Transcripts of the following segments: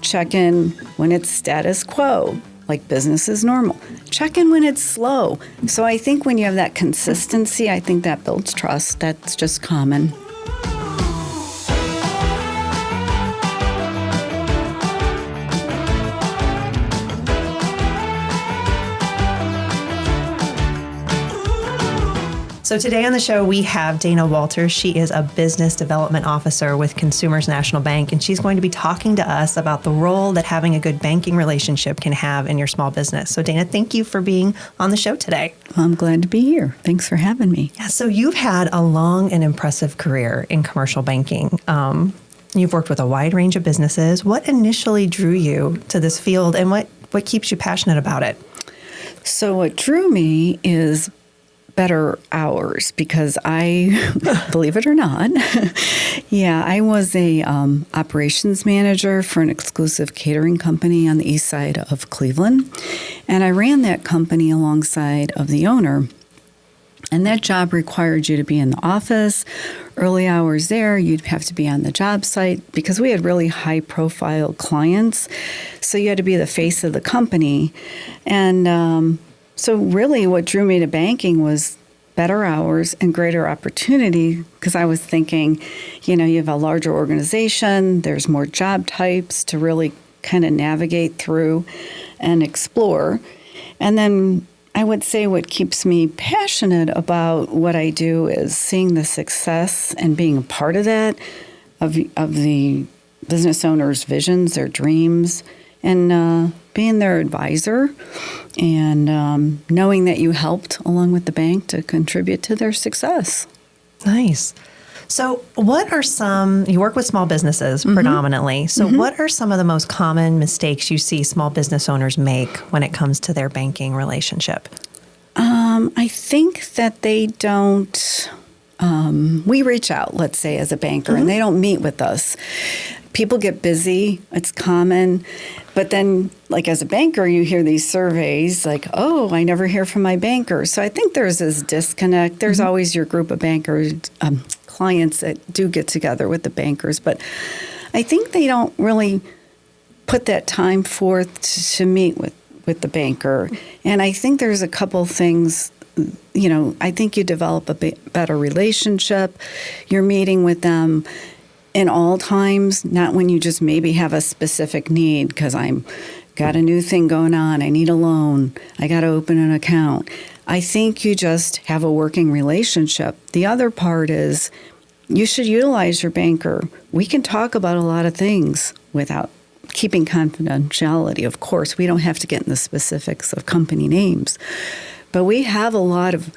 check in when it's status quo, like business is normal. Check in when it's slow. So I think when you have that consistency, I think that builds trust. That's just common. So today on the show, we have Dana Walters. She is a business development officer with Consumers National Bank, and she's going to be talking to us about the role that having a good banking relationship can have in your small business. So Dana, thank you for being on the show today. Well, I'm glad to be here. Thanks for having me. Yeah, so you've had a long and impressive career in commercial banking. You've worked with a wide range of businesses. What initially drew you to this field, and what keeps you passionate about it? So what drew me is better hours, because I, believe it or not, I was a operations manager for an exclusive catering company on the east side of Cleveland. And I ran that company alongside of the owner. And that job required you to be in the office, early hours there. You'd have to be on the job site because we had really high-profile clients. So you had to be the face of the company. And so really what drew me to banking was better hours and greater opportunity, because I was thinking, you have a larger organization, there's more job types to really kind of navigate through and explore. And then I would say what keeps me passionate about what I do is seeing the success and being a part of that, of the business owner's visions, their dreams, and being their advisor, and knowing that you helped along with the bank to contribute to their success. Nice. So what are you work with small businesses predominantly. So what are some of the most common mistakes you see small business owners make when it comes to their banking relationship? I think that they don't, we reach out, let's say, as a banker, and they don't meet with us. People get busy. It's common. But then, like as a banker, you hear these surveys like, oh, I never hear from my banker. So I think there's this disconnect. There's always your group of bankers, clients that do get together with the bankers. But I think they don't really put that time forth to meet with the banker. And I think there's a couple things. I think you develop a better relationship. You're meeting with them in all times, not when you just maybe have a specific need, because I'm got a new thing going on, I need a loan, I got to open an account. I think you just have a working relationship. The other part is you should utilize your banker. We can talk about a lot of things without keeping confidentiality. Of course, we don't have to get in the specifics of company names, but we have a lot of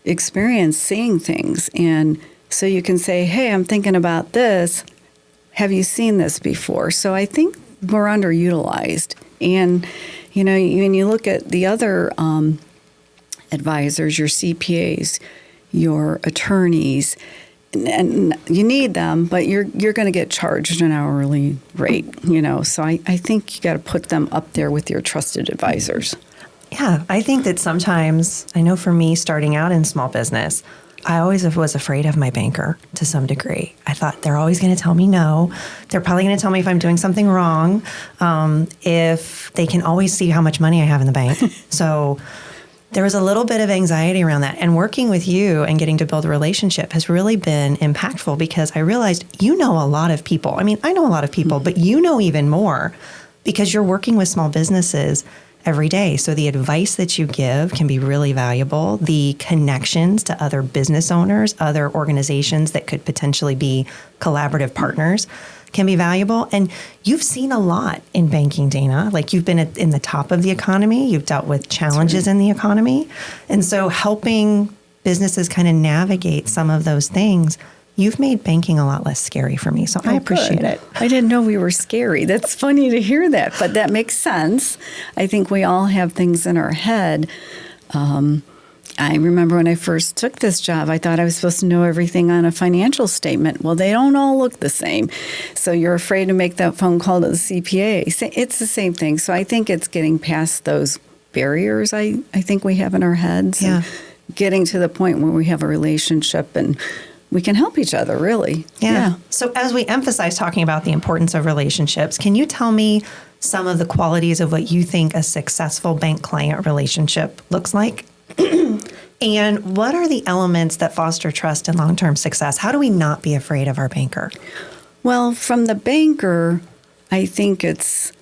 experience seeing things. And so you can say, hey, I'm thinking about this. Have you seen this before? So I think we're underutilized. And, when you look at the other advisors, your CPAs, your attorneys, and you need them, but you're going to get charged an hourly rate, So I think you got to put them up there with your trusted advisors. Yeah, I think that sometimes, I know for me starting out in small business, I always was afraid of my banker to some degree. I thought they're always going to tell me no. They're probably going to tell me if I'm doing something wrong, if they can always see how much money I have in the bank. So there was a little bit of anxiety around that. And working with you and getting to build a relationship has really been impactful, because I realized you know a lot of people. I mean, I know a lot of people, but you know even more because you're working with small businesses every day. So the advice that you give can be really valuable. The connections to other business owners, other organizations that could potentially be collaborative partners can be valuable. And you've seen a lot in banking, Dana. Like you've been in the top of the economy. You've dealt with challenges in the economy. And so helping businesses kind of navigate some of those things, you've made banking a lot less scary for me. So I appreciate it. I didn't know we were scary. That's funny to hear that, but that makes sense. I think we all have things in our head. I remember when I first took this job, I thought I was supposed to know everything on a financial statement. Well, they don't all look the same. So you're afraid to make that phone call to the CPA. It's the same thing. So I think it's getting past those barriers I think we have in our heads. Yeah. Getting to the point where we have a relationship and we can help each other, really. Yeah. So as we emphasize talking about the importance of relationships, can you tell me some of the qualities of what you think a successful bank-client relationship looks like? And what are the elements that foster trust and long-term success? How do we not be afraid of our banker? Well, from the banker, I think it's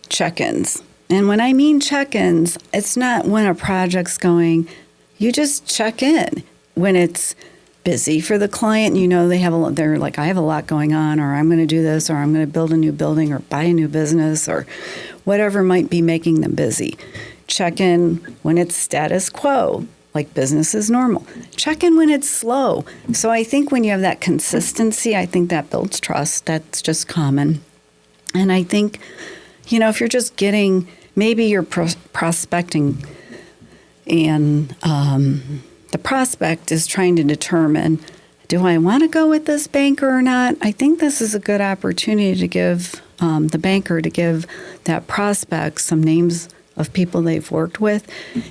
check-ins. And when I mean check-ins, it's not when a project's going, you just check in. When it's busy for the client, you know they're like, I have a lot going on, or I'm going to do this, or I'm going to build a new building, or buy a new business, or whatever might be making them busy. Check in when it's status quo, like business is normal. Check in when it's slow. So I think when you have that consistency, I think that builds trust. That's just common. And I think, if you're just maybe you're prospecting, and the prospect is trying to determine, do I want to go with this banker or not? I think this is a good opportunity to give the banker to give that prospect some names of people they've worked with.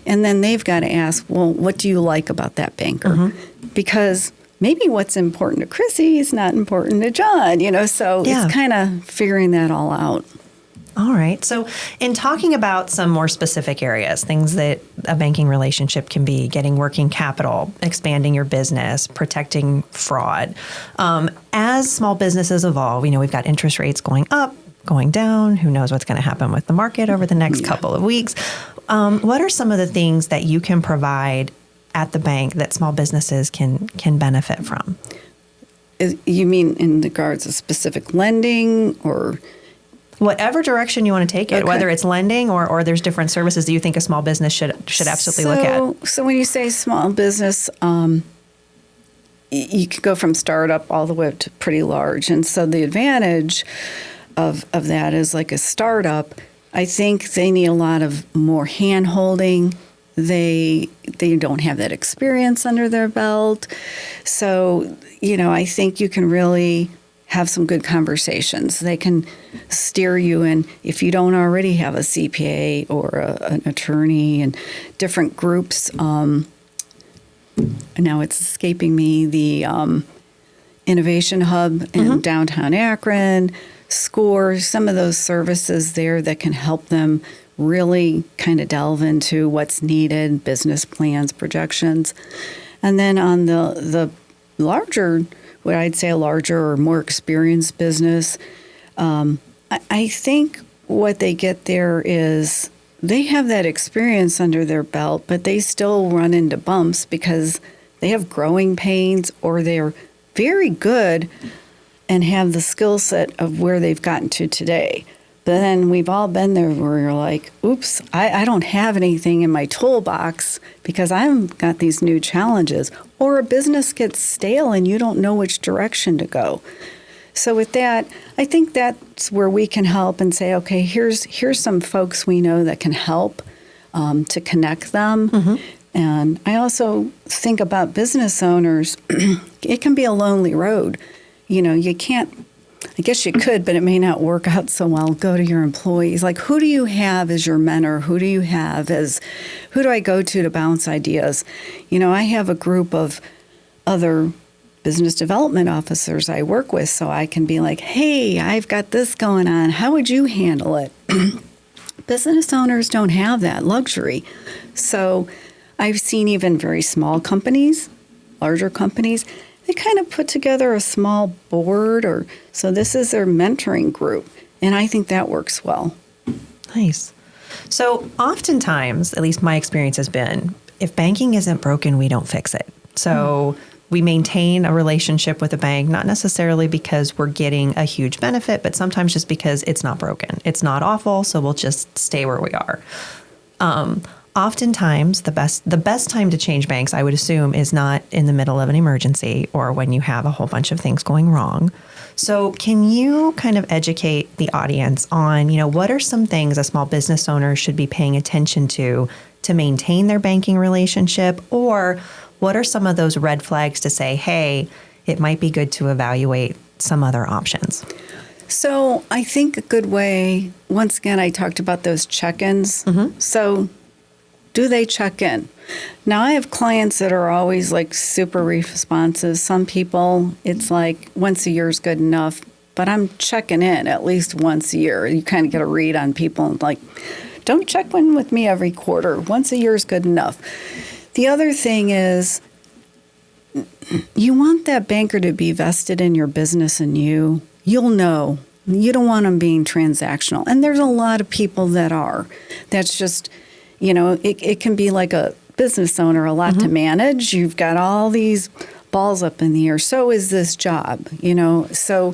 And then they've got to ask, well, what do you like about that banker? Mm-hmm. Because maybe what's important to Chrissy is not important to John, so it's kind of figuring that all out. All right. So in talking about some more specific areas, things that a banking relationship can be, getting working capital, expanding your business, protecting fraud. As small businesses evolve, we've got interest rates going up, going down. Who knows what's going to happen with the market over the next couple of weeks. What are some of the things that you can provide at the bank that small businesses can benefit from? You mean in regards to specific lending or... Whatever direction you want to take it, whether it's lending or there's different services that you think a small business should absolutely look at. So when you say small business, you could go from startup all the way up to pretty large. And so the advantage of that is, like a startup, I think they need a lot of more hand-holding. They don't have that experience under their belt. So, I think you can really have some good conversations. They can steer you in if you don't already have a CPA or an attorney, and different groups. Now it's escaping me, the Innovation Hub in downtown Akron, SCORE, some of those services there that can help them really kind of delve into what's needed, business plans, projections. And then on the larger, what I'd say a larger or more experienced business, I think what they get there is they have that experience under their belt, but they still run into bumps because they have growing pains, or they're very good and have the skill set of where they've gotten to today. But then we've all been there where you're like, oops, I don't have anything in my toolbox because I've got these new challenges. Or a business gets stale and you don't know which direction to go. So with that, I think that's where we can help and say, okay, here's some folks we know that can help to connect them. Mm-hmm. And I also think about business owners, it can be a lonely road. You can't, I guess you could, but it may not work out so well. Go to your employees. Like, who do you have as your mentor? Who do I go to bounce ideas? I have a group of other business development officers I work with, so I can be like, hey, I've got this going on. How would you handle it? Business owners don't have that luxury. So I've seen even very small companies, larger companies, they kind of put together a small board, so this is their mentoring group. And I think that works well. Nice. So oftentimes, at least my experience has been, if banking isn't broken, we don't fix it. So we maintain a relationship with a bank, not necessarily because we're getting a huge benefit, but sometimes just because it's not broken. It's not awful, so we'll just stay where we are. Oftentimes, the best time to change banks, I would assume, is not in the middle of an emergency or when you have a whole bunch of things going wrong. So can you kind of educate the audience on, what are some things a small business owner should be paying attention to maintain their banking relationship? Or what are some of those red flags to say, hey, it might be good to evaluate some other options? So I think a good way, once again, I talked about those check-ins. Mm-hmm. So do they check in? Now, I have clients that are always like super responsive. Some people, it's like once a year is good enough, but I'm checking in at least once a year. You kind of get a read on people, like, don't check in with me every quarter. Once a year is good enough. The other thing is, you want that banker to be vested in your business and you. You'll know. You don't want them being transactional. And there's a lot of people that are. That's just, it can be like a business owner, a lot to manage. You've got all these balls up in the air. So is this job, So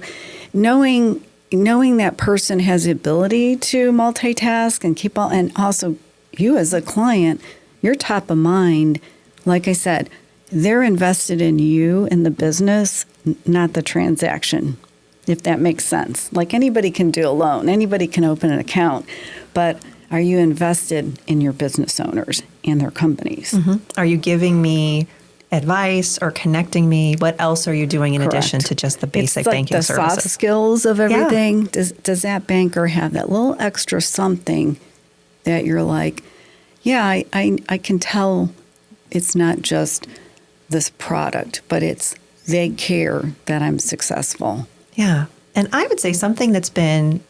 knowing that person has the ability to multitask and and also you as a client, you're top of mind. Like I said, they're invested in you and the business, not the transaction, if that makes sense. Like anybody can do a loan, anybody can open an account, but are you invested in your business owners and their companies? Are you giving me advice or connecting me? What else are you doing in addition to just the basic it's like banking the services? soft skills of everything. Yeah. Does that banker have that little extra something that you're like, yeah, I can tell it's not just this product, but they care that I'm successful. Yeah. And I would say something that's been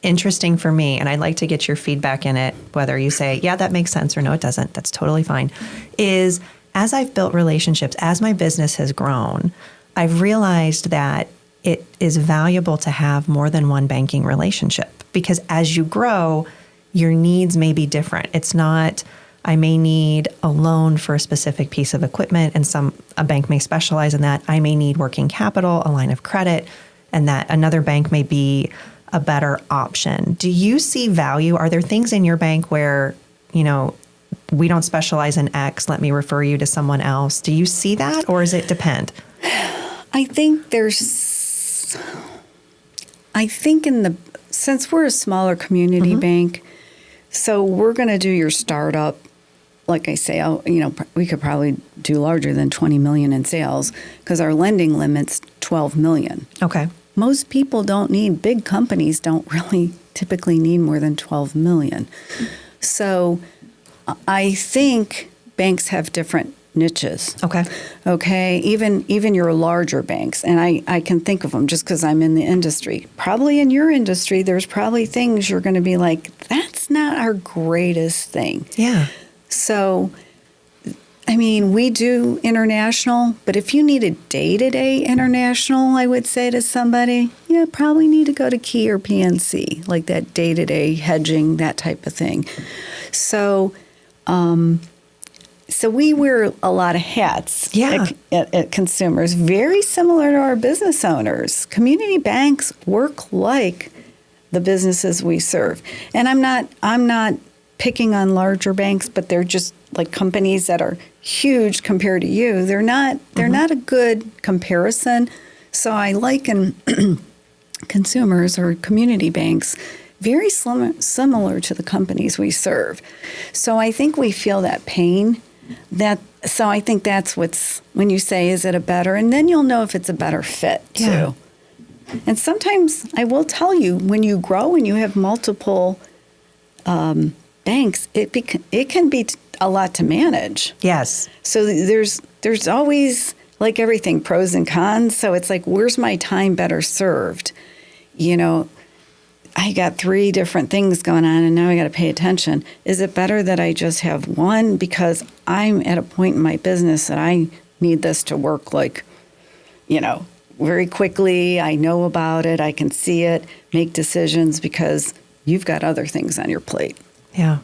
interesting for me, and I'd like to get your feedback in it, whether you say, yeah, that makes sense, or no, it doesn't. That's totally fine. Is as I've built relationships, as my business has grown, I've realized that it is valuable to have more than one banking relationship because as you grow, your needs may be different. It's not, I may need a loan for a specific piece of equipment and a bank may specialize in that. I may need working capital, a line of credit, and that another bank may be a better option. Do you see value? Are there things in your bank where, we don't specialize in X, let me refer you to someone else? Do you see that, or does it depend? I think since we're a smaller community bank, so we're going to do your startup. Like I say, we could probably do larger than 20 million in sales because our lending limit's 12 million. Okay. Most people big companies don't really typically need more than 12 million. So I think banks have different niches. Okay. Even your larger banks. And I can think of them just because I'm in the industry. Probably in your industry, there's probably things you're going to be like, that's not our greatest thing. Yeah. So, we do international, but if you need a day-to-day international, I would say to somebody, probably need to go to Key or PNC, like that day-to-day hedging, that type of thing. So, we wear a lot of hats at consumers, very similar to our business owners. Community banks work like the businesses we serve. And I'm not picking on larger banks, but they're just like companies that are huge compared to you. They're not a good comparison. So I liken consumers or community banks very similar to the companies we serve. So I think we feel that pain. So I think that's when you say, is it a better? And then you'll know if it's a better fit too. Yeah. And sometimes I will tell you, when you grow and you have multiple banks, it can be a lot to manage. Yes. So there's always, like everything, pros and cons. So it's like, where's my time better served? I got 3 different things going on and now I got to pay attention. Is it better that I just have one because I'm at a point in my business that I need this to work very quickly. I know about it. I can see it, make decisions because you've got other things on your plate. Yeah.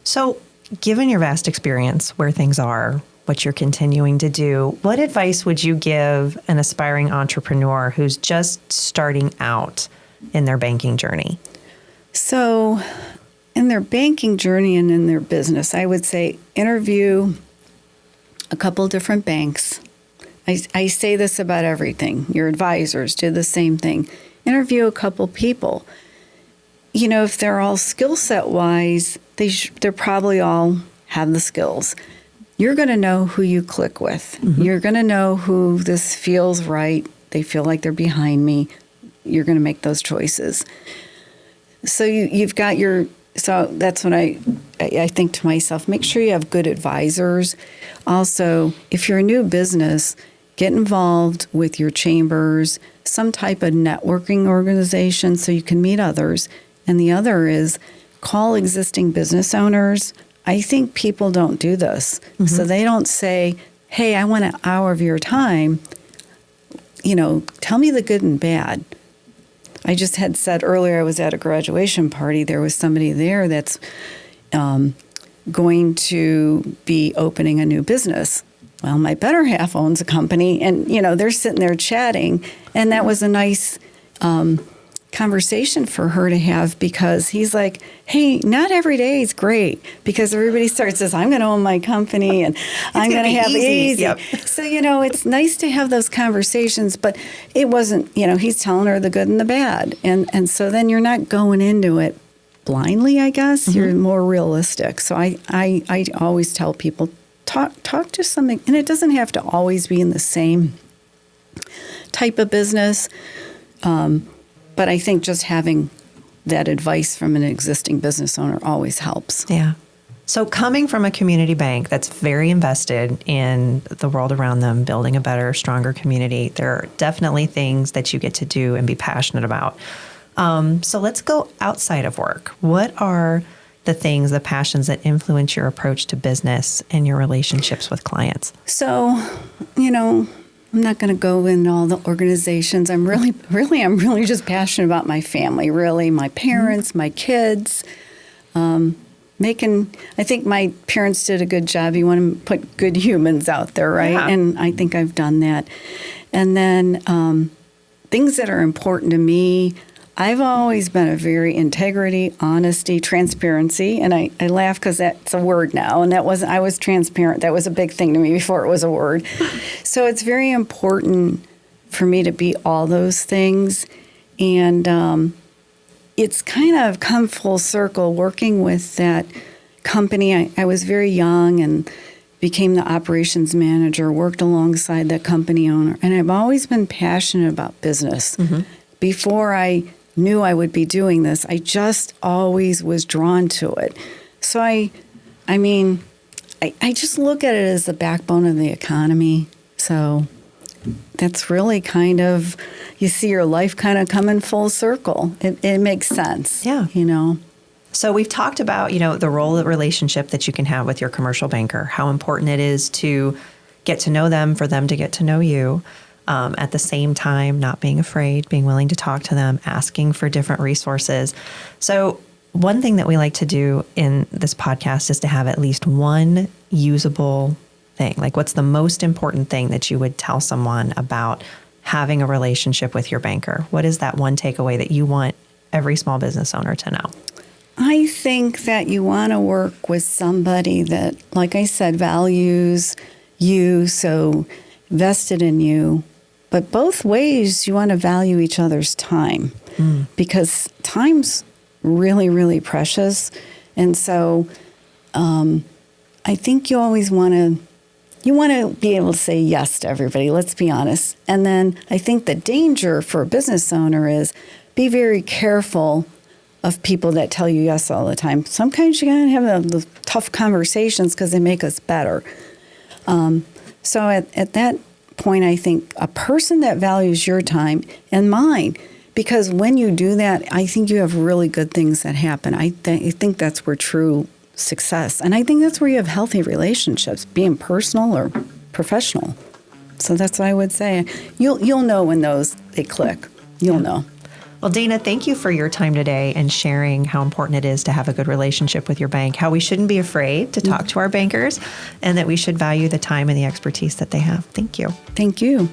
So given your vast experience where things are, what you're continuing to do, what advice would you give an aspiring entrepreneur who's just starting out in their banking journey? So in their banking journey and in their business, I would say interview a couple different banks. I say this about everything. Your advisors do the same thing. Interview a couple people. If they're all skill set wise, they're probably all have the skills. You're going to know who you click with. Mm-hmm. You're going to know who this feels right. They feel like they're behind me. You're going to make those choices. So you've got your So that's what I think to myself, make sure you have good advisors. Also, if you're a new business, get involved with your chambers, some type of networking organization so you can meet others. And the other is call existing business owners. I think people don't do this. Mm-hmm. So they don't say, hey, I want an hour of your time. Tell me the good and bad. I just had said earlier, I was at a graduation party. There was somebody there that's going to be opening a new business. Well, my better half owns a company, and, they're sitting there chatting. And that was a nice conversation for her to have, because he's like, hey, not every day is great, because everybody starts says, I'm going to own my company and I'm going to have it easy. Yep. So, it's nice to have those conversations, but it wasn't, he's telling her the good and the bad. And so then you're not going into it blindly, I guess. Mm-hmm. You're more realistic. So I always tell people, talk to something, and it doesn't have to always be in the same type of business. But I think just having that advice from an existing business owner always helps. Yeah. So coming from a community bank that's very invested in the world around them, building a better, stronger community, there are definitely things that you get to do and be passionate about. So let's go outside of work. What are the things, the passions that influence your approach to business and your relationships with clients? So, I'm not going to go into all the organizations. I'm really just passionate about my family, really, my parents, my kids. I think my parents did a good job. You want to put good humans out there, right? Yeah. And I think I've done that. And then things that are important to me, I've always been a very integrity, honesty, transparency, and I laugh because that's a word now, and I was transparent. That was a big thing to me before it was a word. So it's very important for me to be all those things, and it's kind of come full circle working with that company. I was very young and became the operations manager, worked alongside that company owner, and I've always been passionate about business. Mm-hmm. Before I knew I would be doing this, I just always was drawn to it. So I just look at it as the backbone of the economy. So that's really kind of, you see your life kind of coming full circle. It makes sense. Yeah. So we've talked about, the role of relationship that you can have with your commercial banker, how important it is to get to know them, for them to get to know you. At the same time, not being afraid, being willing to talk to them, asking for different resources. So one thing that we like to do in this podcast is to have at least one usable thing. Like, what's the most important thing that you would tell someone about having a relationship with your banker? What is that one takeaway that you want every small business owner to know? I think that you want to work with somebody that, like I said, values you, so vested in you. But both ways, you want to value each other's time, because time's really, really precious. And so I think you always want to be able to say yes to everybody, let's be honest. And then I think the danger for a business owner is be very careful of people that tell you yes all the time. Sometimes you got to have the tough conversations because they make us better. So at that point, I think a person that values your time and mine, because when you do that, I think you have really good things that happen. I think that's where true success, and I think that's where you have healthy relationships, being personal or professional. So that's what I would say. You'll know when they click. You'll know. Well, Dana, thank you for your time today and sharing how important it is to have a good relationship with your bank, how we shouldn't be afraid to talk to our bankers, and that we should value the time and the expertise that they have. Thank you. Thank you.